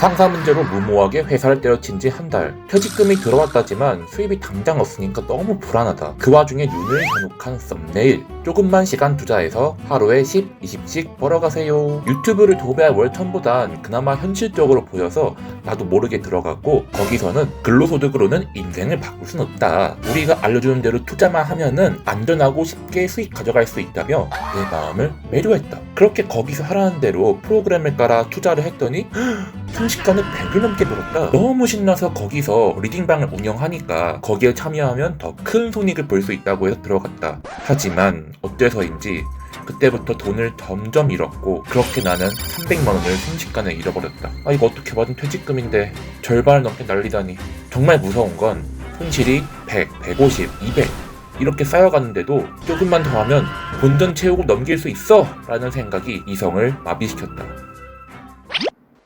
상사 문제로 무모하게 회사를 때려친 지 한 달. 퇴직금이 들어왔다지만 수입이 당장 없으니까 너무 불안하다. 그 와중에 눈을 현혹한 썸네일. 조금만 시간 투자해서 하루에 10, 20씩 벌어가세요. 유튜브를 도배할 월천보단 그나마 현실적으로 보여서 나도 모르게 들어갔고, 거기서는 근로소득으로는 인생을 바꿀 순 없다. 우리가 알려주는 대로 투자만 하면은 안전하고 쉽게 수익 가져갈 수 있다며 내 마음을 매료했다. 그렇게 거기서 하라는 대로 프로그램을 깔아 투자를 했더니 순식간에 100을 넘게 벌었다. 너무 신나서 거기서 리딩방을 운영하니까 거기에 참여하면 더 큰 손익을 볼 수 있다고 해서 들어갔다. 하지만 어째서인지 그때부터 돈을 점점 잃었고, 그렇게 나는 300만 원을 순식간에 잃어버렸다. 이거 어떻게 받은 퇴직금인데 절반을 넘게 날리다니. 정말 무서운 건 손실이 100, 150, 200 이렇게 쌓여갔는데도 조금만 더 하면 본전 채우고 넘길 수 있어! 라는 생각이 이성을 마비시켰다.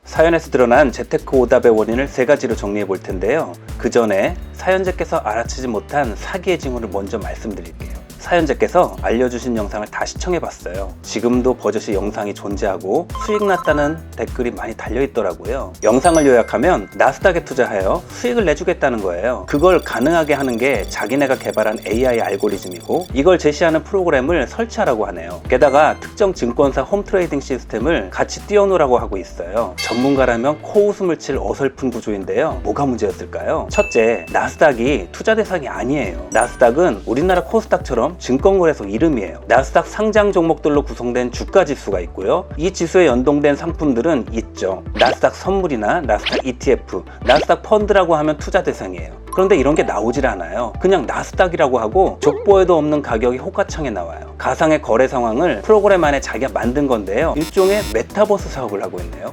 사연에서 드러난 재테크 오답의 원인을 3가지로 정리해 볼 텐데요. 그 전에 사연자께서 알아채지 못한 사기의 징후를 먼저 말씀드릴게요. 사연자께서 알려주신 영상을 다 시청해봤어요. 지금도 버젓이 영상이 존재하고 수익 났다는 댓글이 많이 달려있더라고요. 영상을 요약하면 나스닥에 투자하여 수익을 내주겠다는 거예요. 그걸 가능하게 하는 게 자기네가 개발한 AI 알고리즘이고, 이걸 제시하는 프로그램을 설치하라고 하네요. 게다가 특정 증권사 홈트레이딩 시스템을 같이 띄워놓으라고 하고 있어요. 전문가라면 코웃음을 칠 어설픈 구조인데요. 뭐가 문제였을까요? 첫째, 나스닥이 투자 대상이 아니에요. 나스닥은 우리나라 코스닥처럼 증권거래소 이름이에요. 나스닥 상장 종목들로 구성된 주가 지수가 있고요. 이 지수에 연동된 상품들은 있죠. 나스닥 선물이나 나스닥 ETF, 나스닥 펀드라고 하면 투자 대상이에요. 그런데 이런 게 나오질 않아요. 그냥 나스닥이라고 하고 족보에도 없는 가격이 호가창에 나와요. 가상의 거래 상황을 프로그램 안에 자기가 만든 건데요. 일종의 메타버스 사업을 하고 있네요.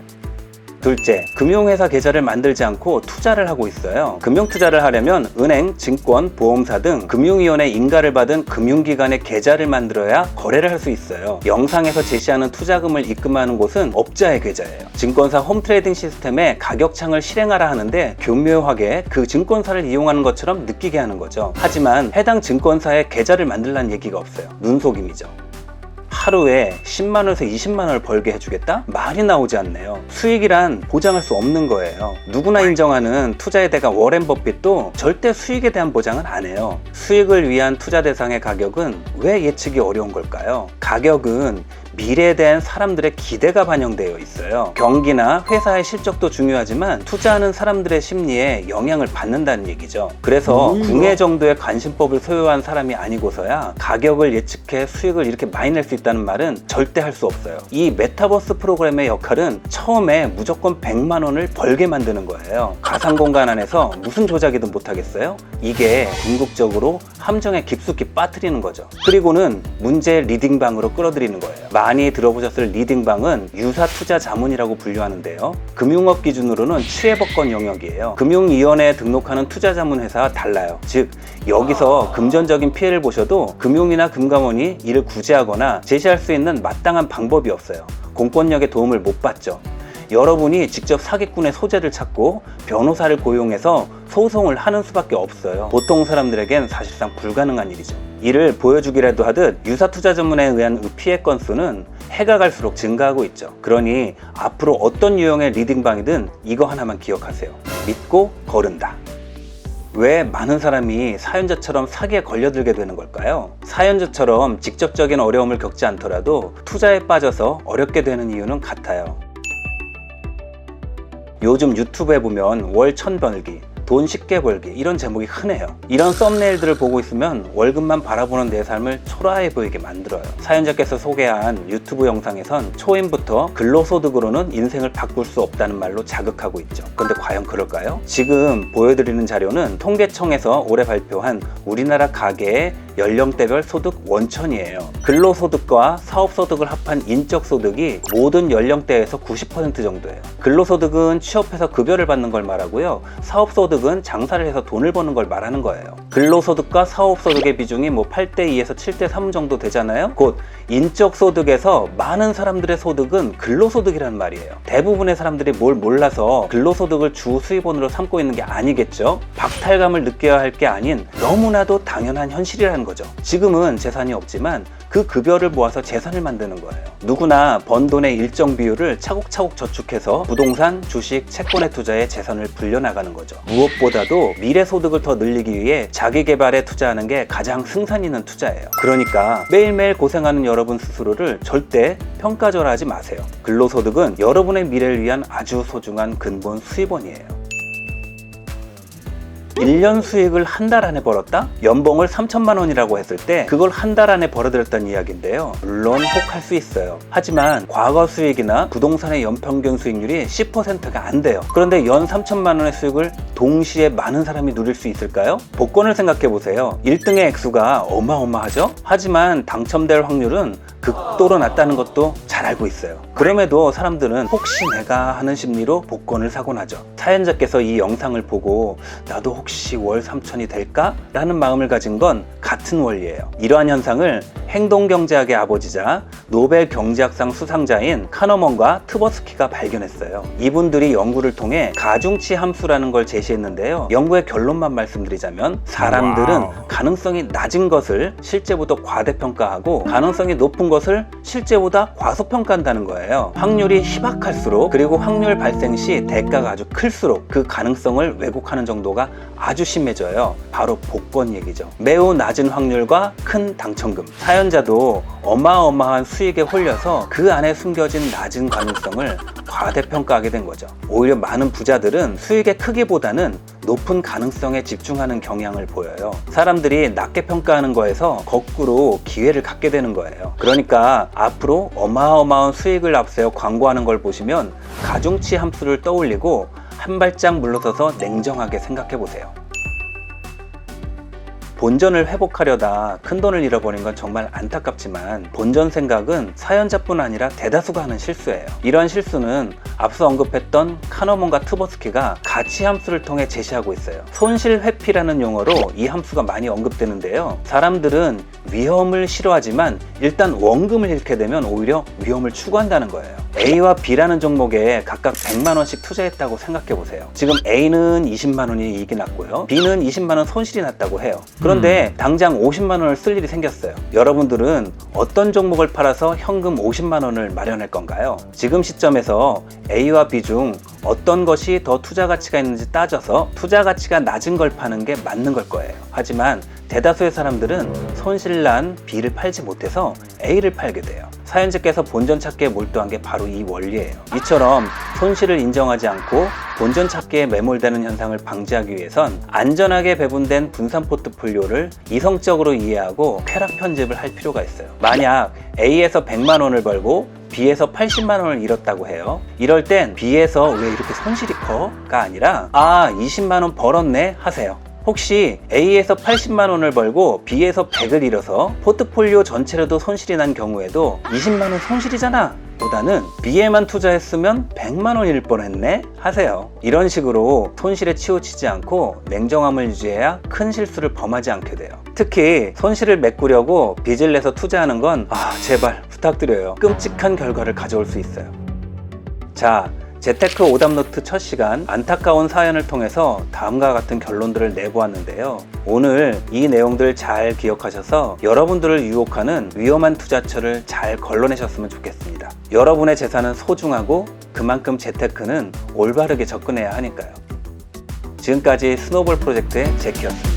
둘째, 금융회사 계좌를 만들지 않고 투자를 하고 있어요. 금융투자를 하려면 은행, 증권, 보험사 등 금융위원회 인가를 받은 금융기관의 계좌를 만들어야 거래를 할 수 있어요. 영상에서 제시하는 투자금을 입금하는 곳은 업자의 계좌예요. 증권사 홈트레이딩 시스템에 가격창을 실행하라 하는데 교묘하게 그 증권사를 이용하는 것처럼 느끼게 하는 거죠. 하지만 해당 증권사에 계좌를 만들라는 얘기가 없어요. 눈속임이죠. 하루에 10만원에서 20만원을 벌게 해주겠다? 말이 나오지 않네요. 수익이란 보장할 수 없는 거예요. 누구나 인정하는 투자의 대가 워렌 버핏도 절대 수익에 대한 보장은 안 해요. 수익을 위한 투자 대상의 가격은 왜 예측이 어려운 걸까요? 가격은 미래에 대한 사람들의 기대가 반영되어 있어요. 경기나 회사의 실적도 중요하지만 투자하는 사람들의 심리에 영향을 받는다는 얘기죠. 그래서 궁예 정도의 관심법을 소유한 사람이 아니고서야 가격을 예측해 수익을 이렇게 많이 낼 수 있다는 말은 절대 할 수 없어요. 이 메타버스 프로그램의 역할은 처음에 무조건 100만 원을 벌게 만드는 거예요. 가상 공간 안에서 무슨 조작이든 못하겠어요? 이게 궁극적으로 함정에 깊숙이 빠뜨리는 거죠. 그리고는 문제 리딩방으로 끌어들이는 거예요. 많이 들어보셨을 리딩방은 유사투자 자문이라고 분류하는데요. 금융업 기준으로는 취해법권 영역이에요. 금융위원회에 등록하는 투자자문회사와 달라요. 즉, 여기서 금전적인 피해를 보셔도 금융이나 금감원이 이를 구제하거나 제시할 수 있는 마땅한 방법이 없어요. 공권력의 도움을 못 받죠. 여러분이 직접 사기꾼의 소재를 찾고 변호사를 고용해서 소송을 하는 수밖에 없어요. 보통 사람들에겐 사실상 불가능한 일이죠. 이를 보여주기라도 하듯 유사투자 전문에 의한 피해 건수는 해가 갈수록 증가하고 있죠. 그러니 앞으로 어떤 유형의 리딩방이든 이거 하나만 기억하세요. 믿고 거른다. 왜 많은 사람이 사연자처럼 사기에 걸려들게 되는 걸까요? 사연자처럼 직접적인 어려움을 겪지 않더라도 투자에 빠져서 어렵게 되는 이유는 같아요. 요즘 유튜브에 보면 월 1000 벌기, 돈 쉽게 벌기 이런 제목이 흔해요. 이런 썸네일들을 보고 있으면 월급만 바라보는 내 삶을 초라해 보이게 만들어요. 사연자께서 소개한 유튜브 영상에선 초임부터 근로소득으로는 인생을 바꿀 수 없다는 말로 자극하고 있죠. 그런데 과연 그럴까요? 지금 보여드리는 자료는 통계청에서 올해 발표한 우리나라 가계의 연령대별 소득 원천이에요. 근로소득과 사업소득을 합한 인적소득이 모든 연령대에서 90% 정도예요. 근로소득은 취업해서 급여를 받는 걸 말하고요. 사업소득은 장사를 해서 돈을 버는 걸 말하는 거예요. 근로소득과 사업소득의 비중이 8대2에서 7대3 정도 되잖아요. 곧 인적소득에서 많은 사람들의 소득은 근로소득이라는 말이에요. 대부분의 사람들이 뭘 몰라서 근로소득을 주 수입원으로 삼고 있는 게 아니겠죠. 박탈감을 느껴야 할 게 아닌 너무나도 당연한 현실이라는 거죠. 지금은 재산이 없지만 그 급여를 모아서 재산을 만드는 거예요. 누구나 번 돈의 일정 비율을 차곡차곡 저축해서 부동산, 주식, 채권에 투자해 재산을 불려나가는 거죠. 무엇보다도 미래 소득을 더 늘리기 위해 자기 개발에 투자하는 게 가장 승산 있는 투자예요. 그러니까 매일매일 고생하는 여러분 스스로를 절대 평가절하하지 마세요. 근로소득은 여러분의 미래를 위한 아주 소중한 근본 수입원이에요. 1년 수익을 한 달 안에 벌었다? 연봉을 3천만 원이라고 했을 때 그걸 한 달 안에 벌어들였다는 이야기인데요. 물론 혹할 수 있어요. 하지만 과거 수익이나 부동산의 연평균 수익률이 10%가 안 돼요. 그런데 연 3천만 원의 수익을 동시에 많은 사람이 누릴 수 있을까요? 복권을 생각해 보세요. 1등의 액수가 어마어마하죠? 하지만 당첨될 확률은 극도로 낮다는 것도 잘 알고 있어요. 그럼에도 사람들은 혹시 내가 하는 심리로 복권을 사곤 하죠. 사연자께서 이 영상을 보고 나도 혹시 월 3천이 될까? 라는 마음을 가진 건 같은 원리예요. 이러한 현상을 행동경제학의 아버지자 노벨 경제학상 수상자인 카너먼과 트버스키가 발견했어요. 이분들이 연구를 통해 가중치 함수라는 걸 제시했는데요. 연구의 결론만 말씀드리자면 사람들은 가능성이 낮은 것을 실제보다 과대평가하고 가능성이 높은 것을 실제보다 과소평가한다는 거예요. 확률이 희박할수록 그리고 확률 발생 시 대가가 아주 클수록 그 가능성을 왜곡하는 정도가 아주 심해져요. 바로 복권 얘기죠. 매우 낮은 확률과 큰 당첨금. 사연자도 어마어마한 수익에 홀려서 그 안에 숨겨진 낮은 가능성을 과대평가하게 된 거죠. 오히려 많은 부자들은 수익의 크기보다는 높은 가능성에 집중하는 경향을 보여요. 사람들이 낮게 평가하는 거에서 거꾸로 기회를 갖게 되는 거예요. 그러니까 앞으로 어마어마한 수익을 앞세워 광고하는 걸 보시면 가중치 함수를 떠올리고 한 발짝 물러서서 냉정하게 생각해 보세요. 본전을 회복하려다 큰돈을 잃어버린 건 정말 안타깝지만 본전 생각은 사연자뿐 아니라 대다수가 하는 실수예요. 이러한 실수는 앞서 언급했던 카너먼과 트버스키가 가치 함수를 통해 제시하고 있어요. 손실 회피라는 용어로 이 함수가 많이 언급되는데요. 사람들은 위험을 싫어하지만 일단 원금을 잃게 되면 오히려 위험을 추구한다는 거예요. A와 B라는 종목에 각각 100만 원씩 투자했다고 생각해 보세요. 지금 A는 20만 원이 이익이 났고요. B는 20만 원 손실이 났다고 해요. 그런데 당장 50만 원을 쓸 일이 생겼어요. 여러분들은 어떤 종목을 팔아서 현금 50만 원을 마련할 건가요? 지금 시점에서 A와 B 중 어떤 것이 더 투자 가치가 있는지 따져서 투자 가치가 낮은 걸 파는 게 맞는 걸 거예요. 하지만 대다수의 사람들은 손실난 B를 팔지 못해서 A를 팔게 돼요. 사연자께서 본전 찾기에 몰두한 게 바로 이 원리예요. 이처럼 손실을 인정하지 않고 본전 찾기에 매몰되는 현상을 방지하기 위해선 안전하게 배분된 분산 포트폴리오를 이성적으로 이해하고 쾌락 편집을 할 필요가 있어요. 만약 A에서 100만 원을 벌고 B에서 80만 원을 잃었다고 해요. 이럴 땐 B에서 왜 이렇게 손실이 커?가 아니라 20만 원 벌었네 하세요. 혹시 A에서 80만 원을 벌고 B에서 100을 잃어서 포트폴리오 전체로도 손실이 난 경우에도 20만 원 손실이잖아 보다는 B에만 투자했으면 100만 원일 뻔했네 하세요. 이런 식으로 손실에 치우치지 않고 냉정함을 유지해야 큰 실수를 범하지 않게 돼요. 특히 손실을 메꾸려고 빚을 내서 투자하는 건 제발 부탁드려요. 끔찍한 결과를 가져올 수 있어요. 자, 재테크 오답노트 첫 시간 안타까운 사연을 통해서 다음과 같은 결론들을 내보았는데요. 오늘 이 내용들 잘 기억하셔서 여러분들을 유혹하는 위험한 투자처를 잘 걸러내셨으면 좋겠습니다. 여러분의 재산은 소중하고 그만큼 재테크는 올바르게 접근해야 하니까요. 지금까지 스노우볼 프로젝트의 제키였습니다.